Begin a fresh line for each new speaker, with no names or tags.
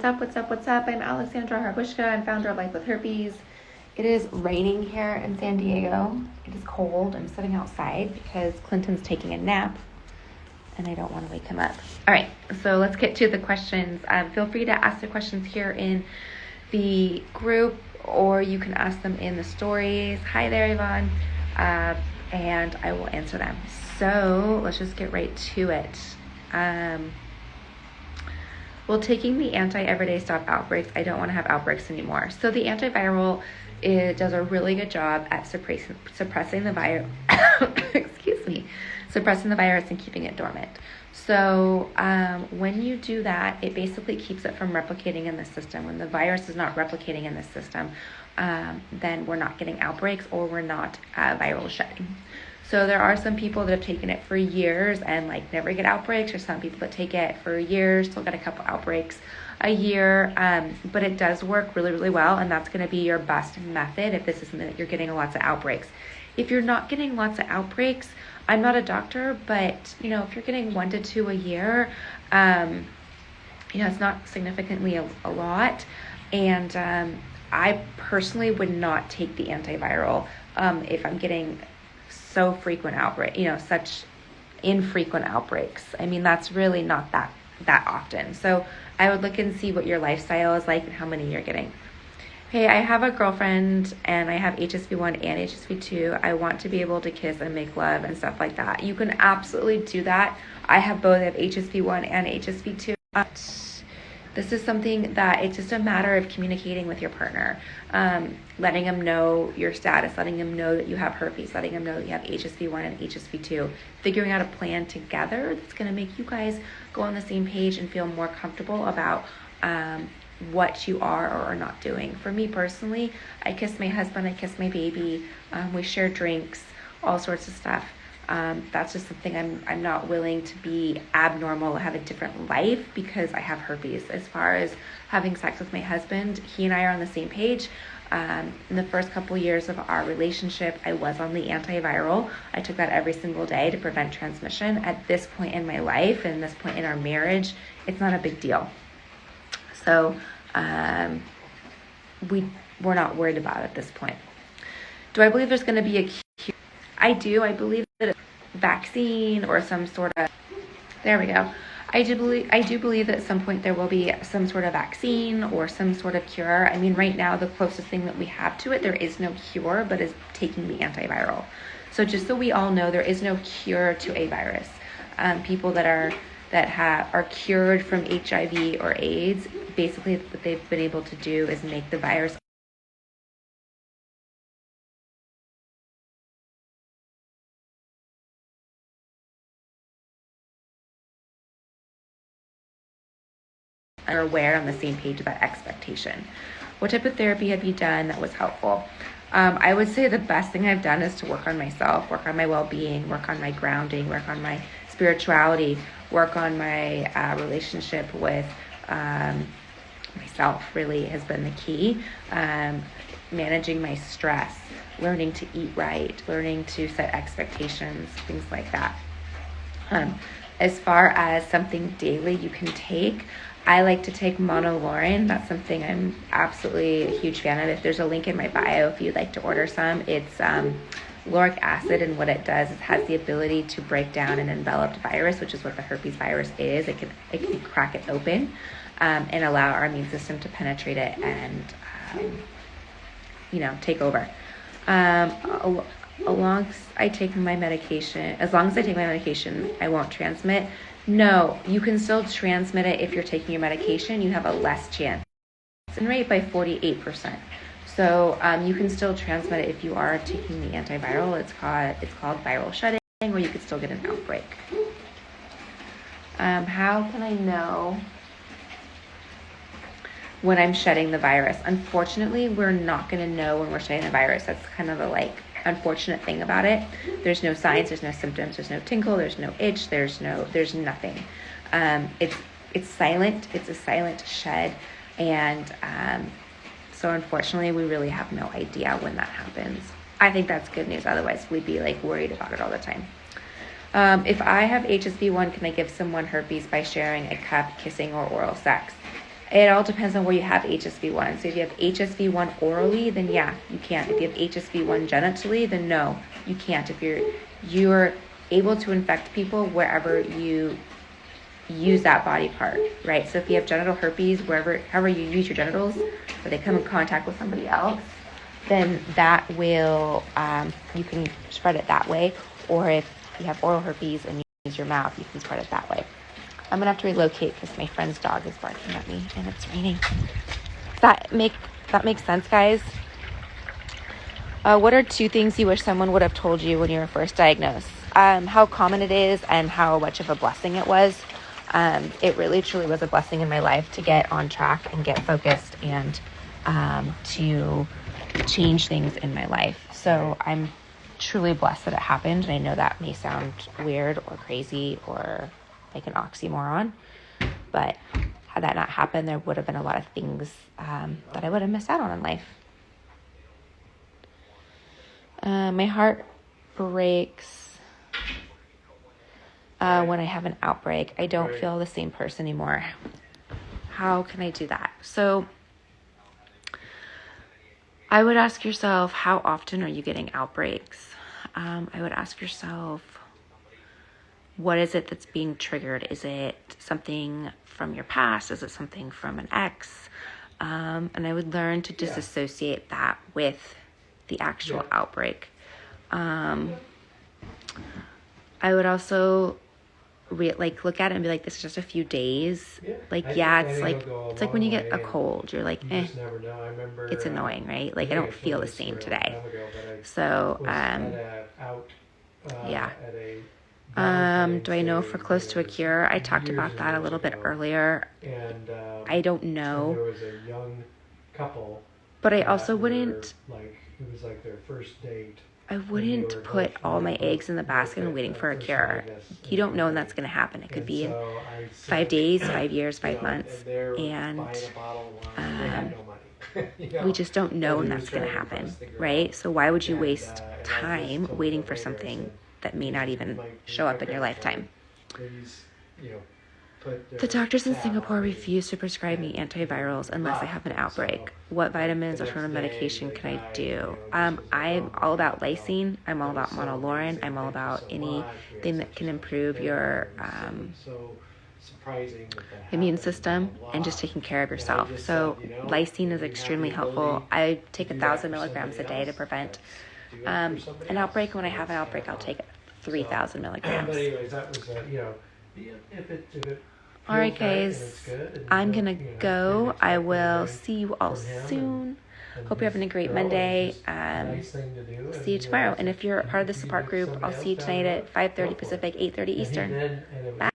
up, what's up, what's up? I'm Alexandra Harbushka. I'm founder of Life With Herpes. It is raining here in San Diego. It is cold. I'm sitting outside because Clinton's taking a nap and I don't want to wake him up. All right, so let's get to the questions. Feel free to ask the questions here in the group, or you can ask them in the stories. Hi there, Yvonne. And I will answer them. So let's just get right to it. Well, taking the anti-everyday stop outbreaks, I don't want to have outbreaks anymore. So the antiviral, it does a really good job at suppressing the virus, suppressing the virus and keeping it dormant. So when you do that, it basically keeps it from replicating in the system. When the virus is not replicating in the system, then we're not getting outbreaks or we're not viral shedding. So there are some people that have taken it for years and like never get outbreaks, or some people that take it for years, still get a couple outbreaks a year, but it does work really, really well, and that's going to be your best method if this is something that you're getting lots of outbreaks. If you're not getting lots of outbreaks, I'm not a doctor, but if you're getting 1 to 2 a year, it's not significantly a lot, and I personally would not take the antiviral if I'm getting so frequent outbreak, such infrequent outbreaks. I mean, that's really not that often. So I would look and see what your lifestyle is like and how many you're getting. Hey, I have a girlfriend and I have HSV1 and HSV2. I want to be able to kiss and make love and stuff like that. You can absolutely do that. I have both. I have HSV1 and HSV2. This is something that it's just a matter of communicating with your partner, letting them know your status, letting them know that you have herpes, letting them know that you have HSV1 and HSV2, figuring out a plan together that's going to make you guys go on the same page and feel more comfortable about what you are or are not doing. For me personally, I kiss my husband, I kiss my baby, we share drinks, all sorts of stuff. That's just something I'm not willing to be abnormal, have a different life because I have herpes. As far as having sex with my husband, he and I are on the same page. In the first couple years of our relationship, I was on the antiviral. I took that every single day to prevent transmission. At this point in my life and this point in our marriage, it's not a big deal. So we're not worried about it at this point. Do I believe there's going to be a cure? I do. I believe that a vaccine or some sort of, there we go. I do believe that at some point there will be some sort of vaccine or some sort of cure. I mean, right now, the closest thing that we have to it, there is no cure, but is taking the antiviral. So just so we all know, there is no cure to a virus. People that are cured from HIV or AIDS, basically what they've been able to do is make the virus are aware on the same page about expectation. What type of therapy have you done that was helpful? I would say the best thing I've done is to work on myself, work on my well-being, work on my grounding, work on my spirituality, work on my relationship with myself really has been the key. Managing my stress, learning to eat right, learning to set expectations, things like that. As far as something daily you can take, I like to take Monolaurin. That's something I'm absolutely a huge fan of. If there's a link in my bio, if you'd like to order some, it's lauric acid, and what it does is it has the ability to break down an enveloped virus, which is what the herpes virus is. It can crack it open and allow our immune system to penetrate it and take over. As long as I take my medication, I won't transmit. No, you can still transmit it if you're taking your medication. You have a less chance. It's rate by 48%. So you can still transmit it if you are taking the antiviral. It's called viral shedding, or you could still get an outbreak. How can I know when I'm shedding the virus? Unfortunately, we're not going to know when we're shedding the virus. That's kind of the unfortunate thing about it. There's no signs, there's no symptoms, there's no tinkle, there's no itch, there's nothing. It's silent. It's a silent shed, and so unfortunately, we really have no idea when that happens. I think that's good news. Otherwise, we'd be worried about it all the time. If I have HSV1, can I give someone herpes by sharing a cup, kissing, or oral sex? It all depends on where you have HSV1. So if you have HSV1 orally, then yeah, you can. If you have HSV1 genitally, then no, you can't. If you're able to infect people wherever you use that body part, right? So if you have genital herpes, however you use your genitals, or they come in contact with somebody else, then that will, you can spread it that way. Or if you have oral herpes and you use your mouth, you can spread it that way. I'm gonna have to relocate because my friend's dog is barking at me and it's raining. That makes sense, guys? What are 2 things you wish someone would have told you when you were first diagnosed? How common it is and how much of a blessing it was. It really truly was a blessing in my life to get on track and get focused and to change things in my life. So I'm truly blessed that it happened. And I know that may sound weird or crazy or like an oxymoron, but had that not happened, there would have been a lot of things that I would have missed out on in life. My heart breaks when I have an outbreak. I don't feel the same person anymore. How can I do that? So I would ask yourself, how often are you getting outbreaks? I would ask yourself, what is it that's being triggered? Is it something from your past? Is it something from an ex? And I would learn to disassociate that with the actual outbreak. I would also look at it and be like, this is just a few days. It's like when you get a cold, you're like, it's annoying, right? Like, I don't feel the same today. So, yeah. Do I know if we're close to a cure? I talked about that a little bit earlier. I don't know.
There was a young couple.
But I also wouldn't.
It was like their first date.
I wouldn't put all my eggs in the basket and waiting for a cure. You don't know when that's going to happen. It could be in 5 days, 5 years, 5 months. And we just don't know when that's going to happen, right? So why would you waste time waiting for something that may not even show up in your lifetime? The doctors in Singapore refuse to prescribe me antivirals unless I have an outbreak. What vitamins or sort of medication can I do? I'm all about Lysine. I'm all about Monolaurin. I'm all about anything that can improve your immune system and just taking care of yourself. So Lysine is extremely helpful. I take 1,000 milligrams a day to prevent an outbreak. When I have an outbreak, I'll take 3,000 milligrams.
But anyways, that was if it
all right, guys, I'm going to go. I will see you all soon. Hope you're having a great Monday. See you tomorrow. And if you're part of the support group, I'll see you tonight at 5:30 Pacific, 8:30 Eastern. Bye.